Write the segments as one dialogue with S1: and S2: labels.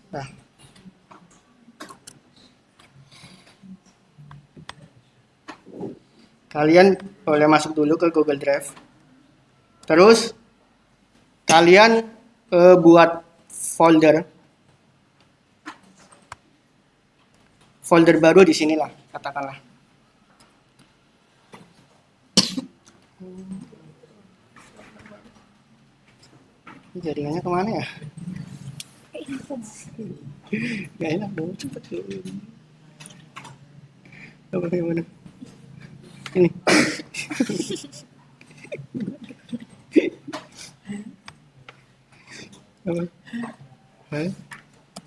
S1: Nah, kalian boleh masuk dulu ke Google Drive. Terus kalian buat folder baru di sinilah, katakanlah. Jaringannya kemana ya? Gak enak dong, cepet dulu. Bagaimana? Ini. Apa? Hah?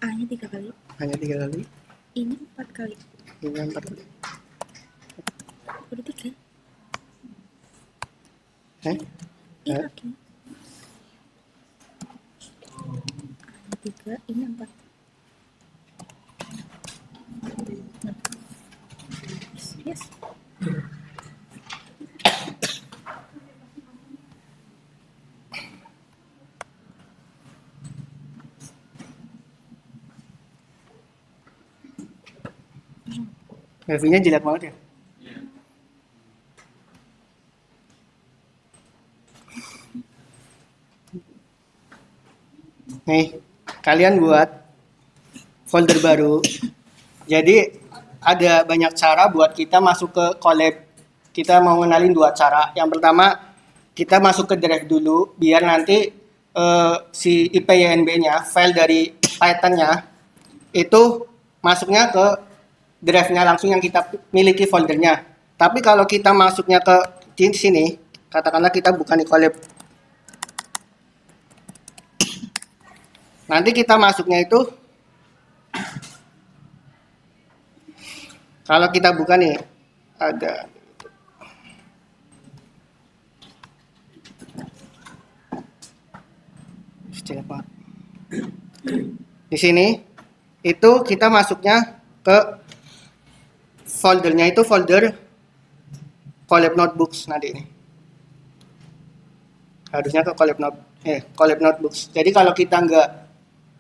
S2: A-nya 3 kali.
S1: Hanya 3 kali.
S2: Ini 4 kali.
S1: Ini 4 kali.
S2: Udah 3.
S1: Hah?
S2: Ini
S1: Hah?
S2: lagi. A-nya 3, ini 4. Yes.
S1: Wifi-nya jelek banget ya. Nih, kalian buat folder baru. Jadi ada banyak cara buat kita masuk ke collab. Kita mau ngenalin 2 cara. Yang pertama, kita masuk ke drive dulu biar nanti si IPYNB-nya, file dari Python-nya itu masuknya ke drive-nya langsung yang kita miliki foldernya. Tapi kalau kita masuknya ke sini, katakanlah kita bukan di collab. Nanti kita masuknya itu, kalau kita buka nih, ada di sini itu kita masuknya ke foldernya itu folder collab notebooks nanti ini. Harusnya ke collab notebooks. Jadi kalau kita nggak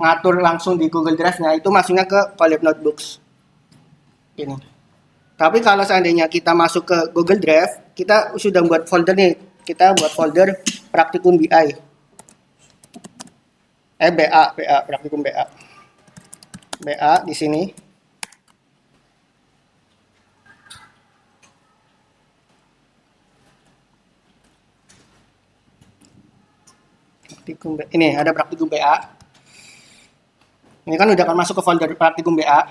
S1: ngatur langsung di Google Drive-nya itu masuknya ke collab notebooks. Ini. Tapi kalau seandainya kita masuk ke Google Drive, kita sudah buat folder nih. Kita buat folder Praktikum BI. BA, Praktikum BA. BA di sini. Praktikum BA. Ini ada Praktikum BA. Ini kan udah akan masuk ke folder Praktikum BA.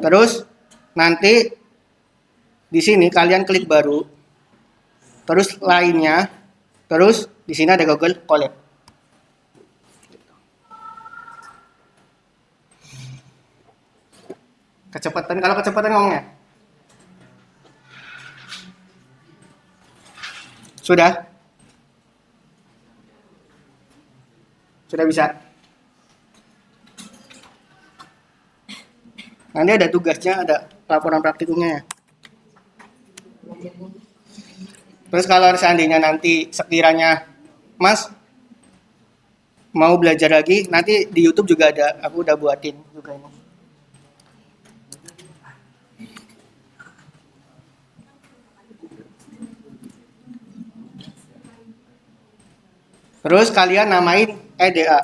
S1: Terus nanti di sini kalian klik baru. Terus lainnya. Terus di sini ada Google Colab. Kecepatan, kalau kecepatan ngomongnya. Sudah? Sudah bisa? Nanti ada tugasnya, ada laporan praktikumnya ya. Terus kalau seandainya nanti sekiranya Mas mau belajar lagi, nanti di YouTube juga ada, aku udah buatin juga ini. Terus kalian namain EDA.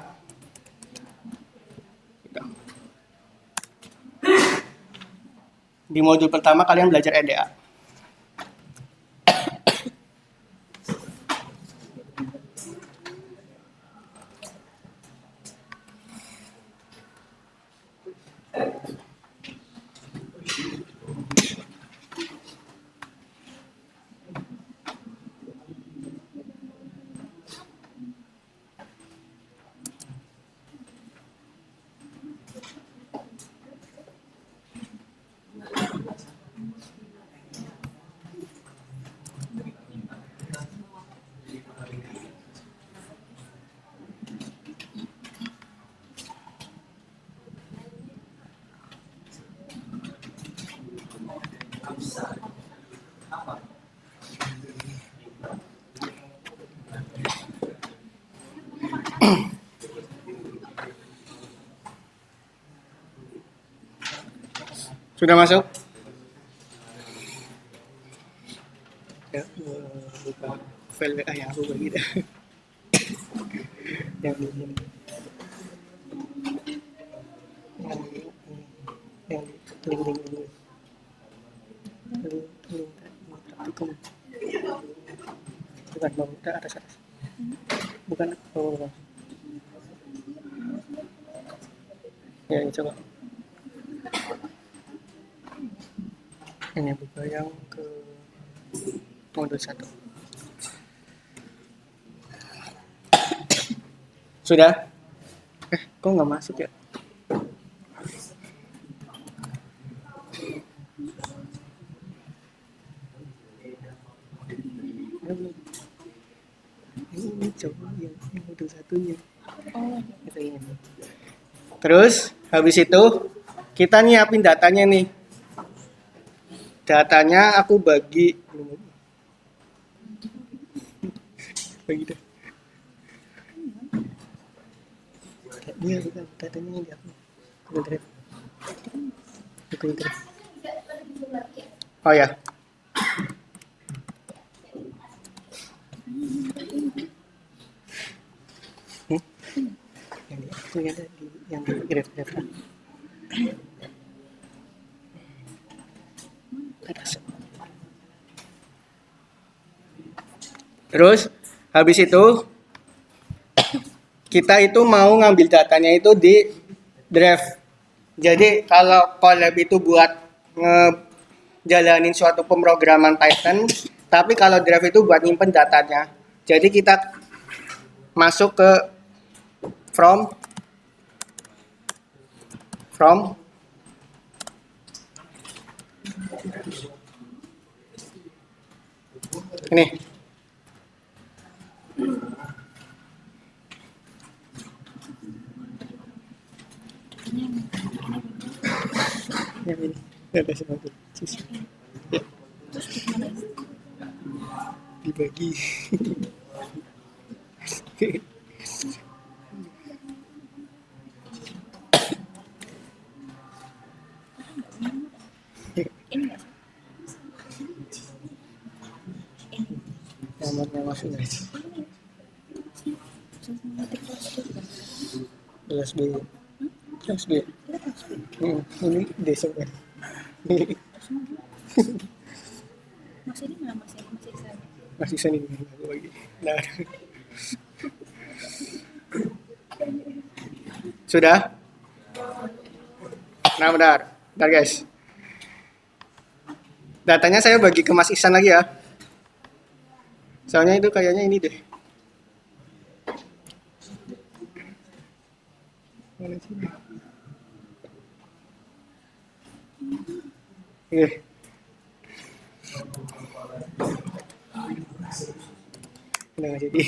S1: Di modul pertama kalian belajar EDA. Sudah masuk? Ya, buka file WA yang aku bagi dah. Yang ini. Yang link ini. Link praktikum. Bukan bang, udah atas. Bukan. Oh. Ya, ini coba. Ini buka yang ke modul 1. Sudah? Kok nggak masuk ya? Ini coba yang modul 1-nya.
S2: Oh,
S1: Itu ini. Terus habis itu kita nyiapin datanya nih. Datanya aku bagi deh. Iya, bukan datanya yang diapa? Google Drive. Google Drive. Oh ya. Yang itu ada di yang di Drive. Atas. Terus habis itu kita itu mau ngambil datanya itu di Drive. Jadi kalau collab itu buat ngejalanin suatu pemrograman Python, tapi kalau Drive itu buat nyimpen datanya. Jadi kita masuk ke from ini. Yang ini. Ada semua tuh. Ya. Dibagi. Nomornya masuk nggak sih? Kelas B. Kelas B. Ini besok kan.
S2: masih di mana masih sana.
S1: Masih seni aku lagi. Nah. Sudah? Nah, bentar guys. Datanya saya bagi ke Mas Ihsan lagi ya. Soalnya itu kayaknya ini deh. Mana sih? Oke. Udah nggak jadi.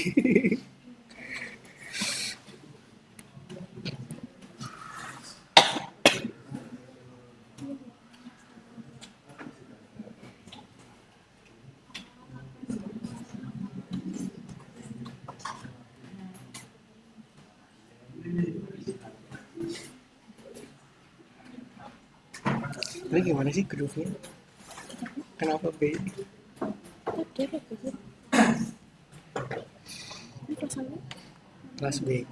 S1: Ini gimana sih groove-nya? Kenapa B?
S2: Dia apa sih? Ini kelas apa?
S1: Kelas B.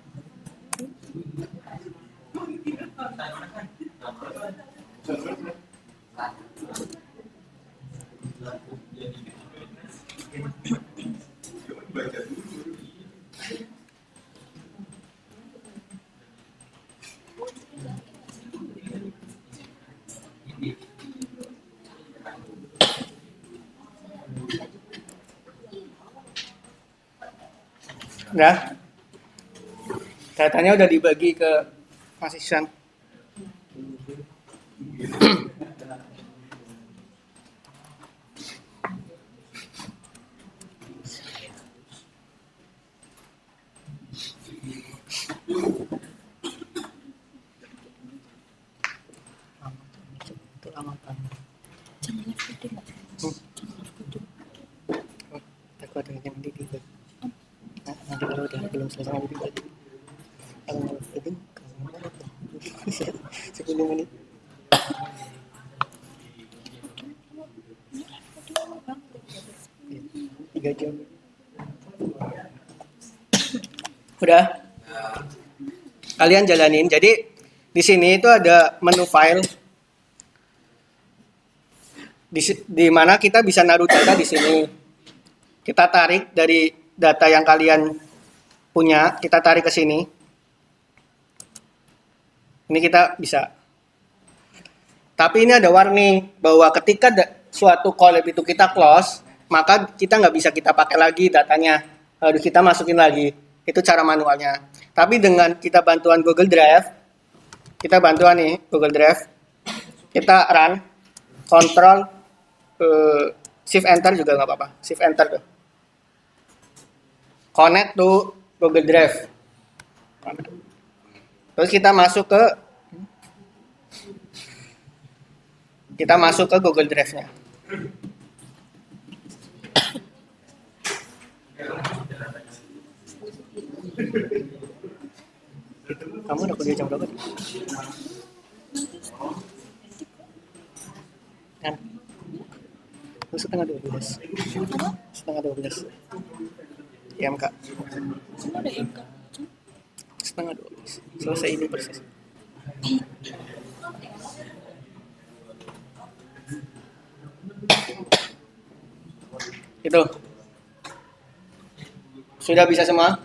S1: Udah? Datanya udah dibagi ke Mas Ihsan. Itu lama banget.
S2: Jangan live coding. Jangan live coding.
S1: Aku ada yang dibagi. Nanti kalau udah belum selesai dibagi. Kalau mau dibagi, 10 menit. 3 jam. Udah? Kalian jalanin. Jadi di sini itu ada menu file di mana kita bisa naruh data di sini. Kita tarik dari data yang kalian punya, kita tarik ke sini. Ini kita bisa. Tapi ini ada warning bahwa ketika suatu collab itu kita close, maka kita nggak bisa kita pakai lagi datanya. Harus kita masukin lagi. Itu cara manualnya. Tapi dengan kita bantuan Google Drive, kita bantuan nih Google Drive, kita run, control, shift enter juga nggak apa-apa. Shift enter tuh. Connect to Google Drive. Terus kita masuk ke Google Drive-nya. Kamu udah kuliah jam berapa? Kan? Setengah 12. Setengah 12. IMK.
S2: Semua ada IMK.
S1: Setengah 12. Selesai ini persis. Itu. Sudah bisa semua?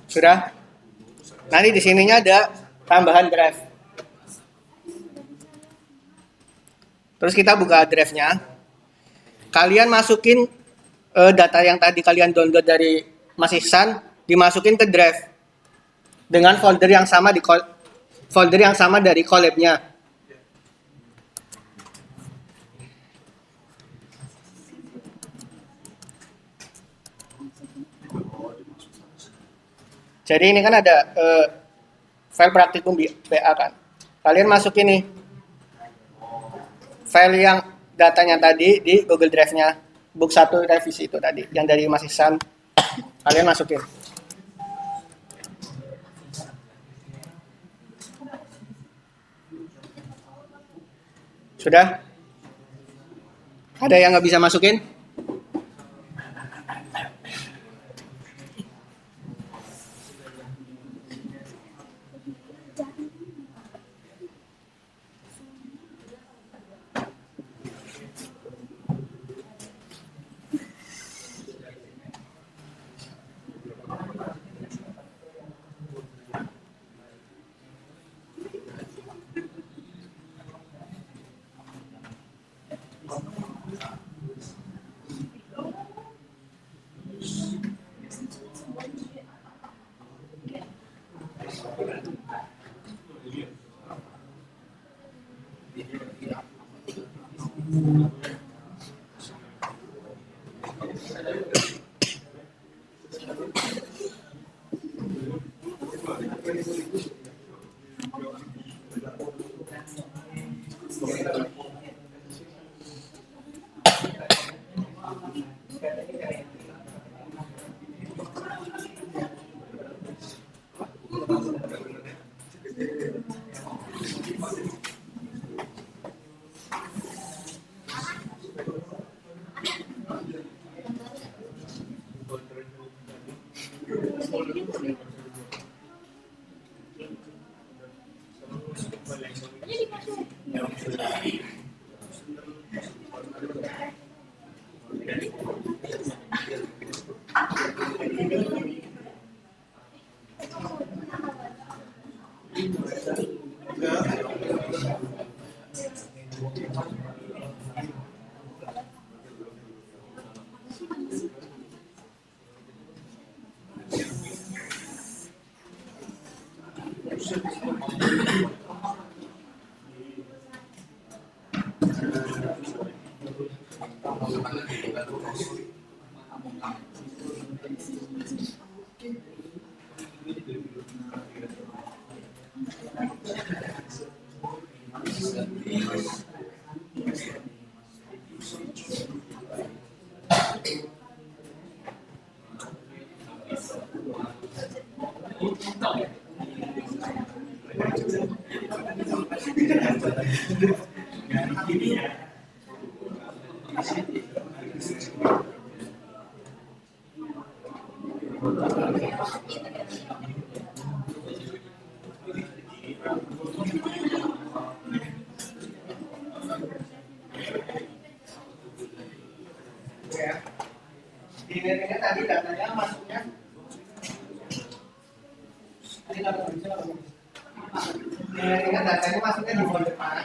S1: Sudah? Nanti di sininya ada tambahan drive. Terus kita buka drive-nya. Kalian masukin data yang tadi kalian download dari Mas Ihsan, dimasukin ke drive dengan folder yang sama dari collab-nya. Jadi ini kan ada file praktikum BA kan. Kalian masukin nih file yang datanya tadi di Google Drive-nya, book 1 revisi itu tadi, yang dari Mas Ihsan. Kalian masukin. Sudah? Ada yang nggak bisa masukin? Ya. Dilihatnya tadi datanya masuknya. Tadi kalau bisa. Dilihatnya datanya masuknya di folder mana?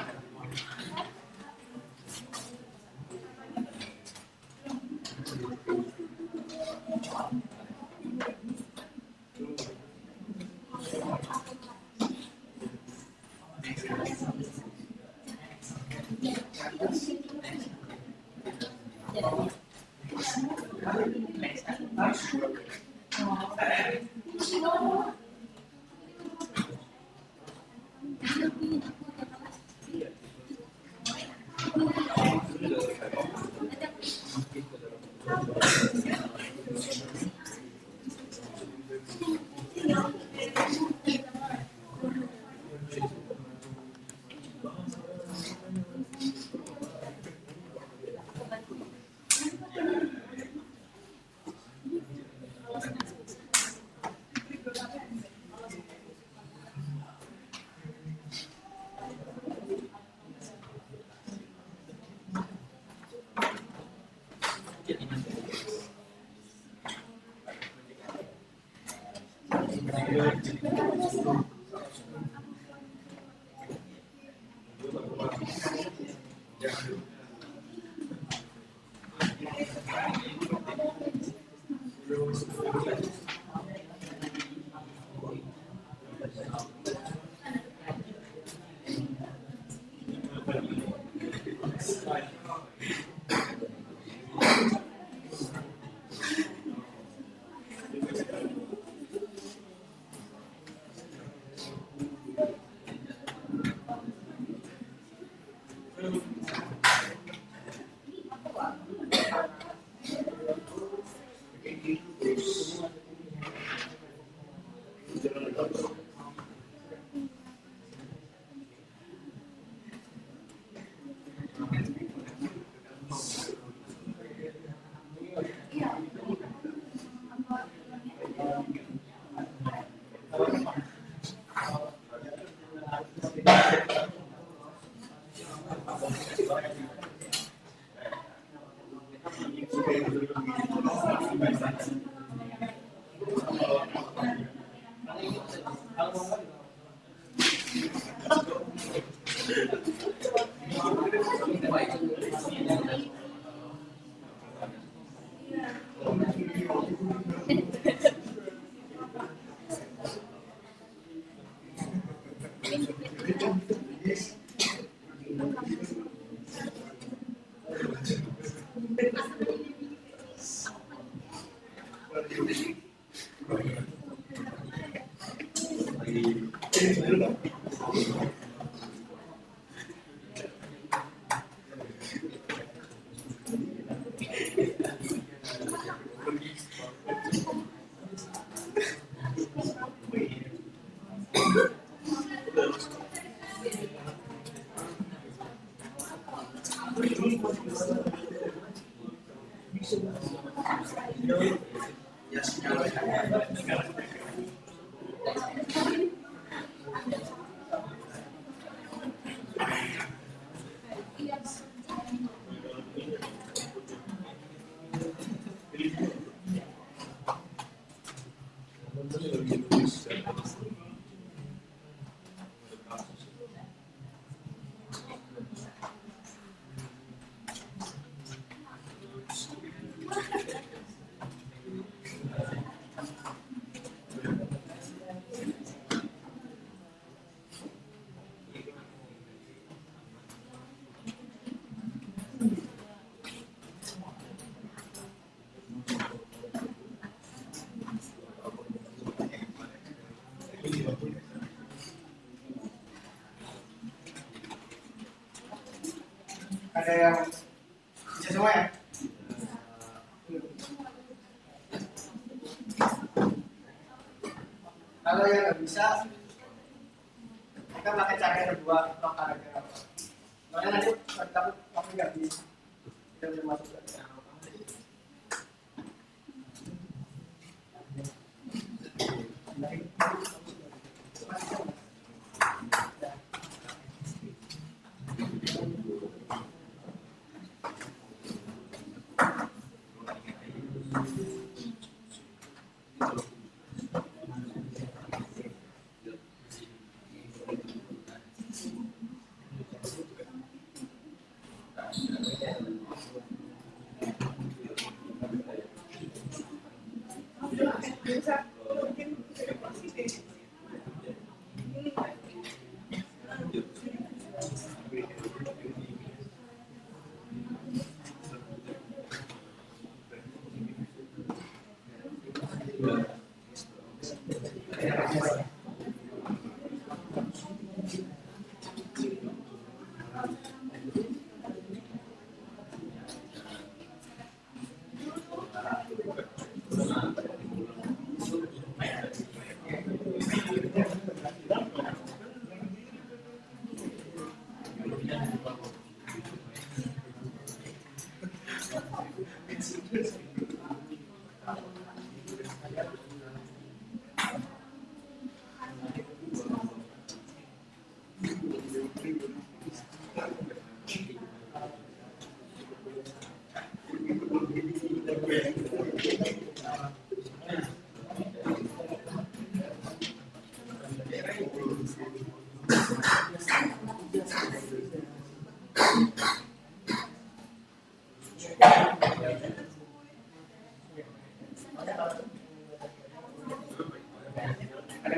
S1: Ada yang bisa semua ya? Kalau yang nggak bisa, kita pakai cara yang kedua, atau paragraf. Soalnya nanti takut kamu nggak bisa. Ada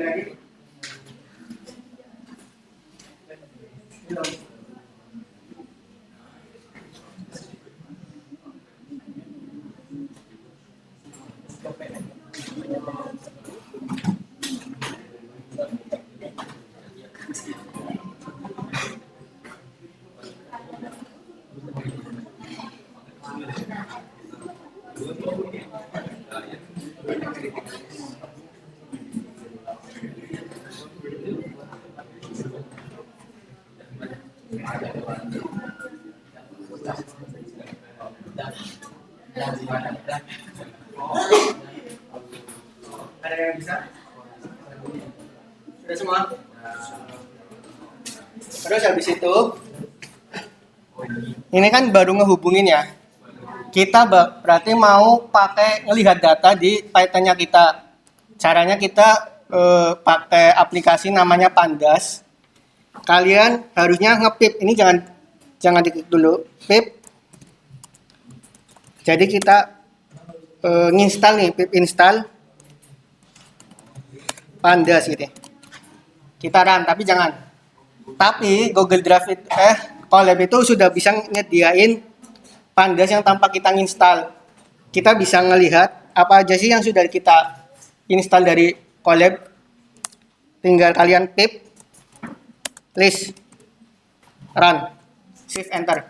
S1: lagi? Ada yang bisa? Sudah semua? Terus habis itu, ini kan baru ngehubungin ya. Kita berarti mau pakai ngelihat data di Python-nya kita. Caranya kita pakai aplikasi namanya Pandas. Kalian harusnya ngepip. Ini jangan diklik dulu. Pip. Jadi kita nginstal nih, pip install Pandas gitu. Kita run, tapi jangan. Tapi Google Drive Colab itu sudah bisa nyediain Pandas yang tanpa kita nginstal. Kita bisa ngelihat apa aja sih yang sudah kita install dari Colab. Tinggal kalian pip list run, shift enter.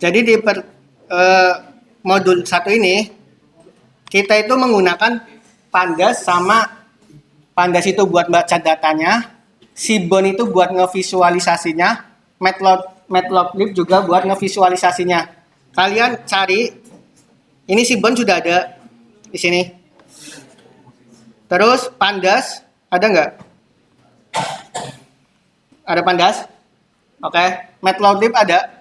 S1: Jadi di modul 1 ini kita itu menggunakan Pandas, sama Pandas itu buat baca datanya, Seaborn itu buat ngevisualisasinya, Matplotlib juga buat ngevisualisasinya. Kalian cari, ini Seaborn sudah ada di sini. Terus Pandas ada nggak? Ada Pandas? Oke. Matplotlib ada?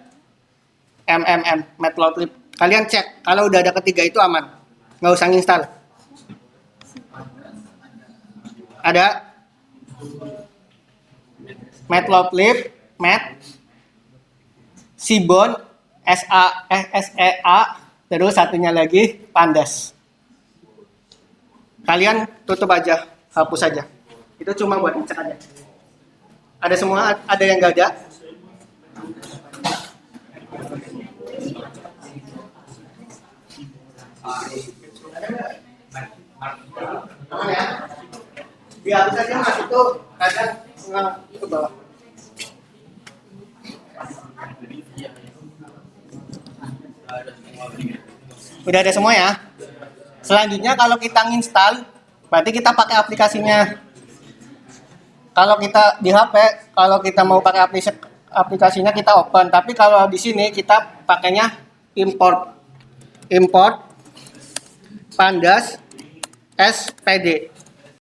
S1: Matplotlib. Kalian cek, kalau udah ada ketiga itu aman, nggak usah nginstal. Ada Matplotlib, Seaborn, SEA, terus satunya lagi Pandas. Kalian tutup aja, hapus aja. Itu cuma buat ngecek aja. Ada semua, ada yang nggak ada? Ya. Dihapus aja mas, itu kadang ke bawah. Udah ada semua ya. Selanjutnya kalau kita nginstal, berarti kita pakai aplikasinya. Kalau kita di HP, kalau kita mau pakai aplikasinya kita open. Tapi kalau di sini kita pakainya import Pandas SPD.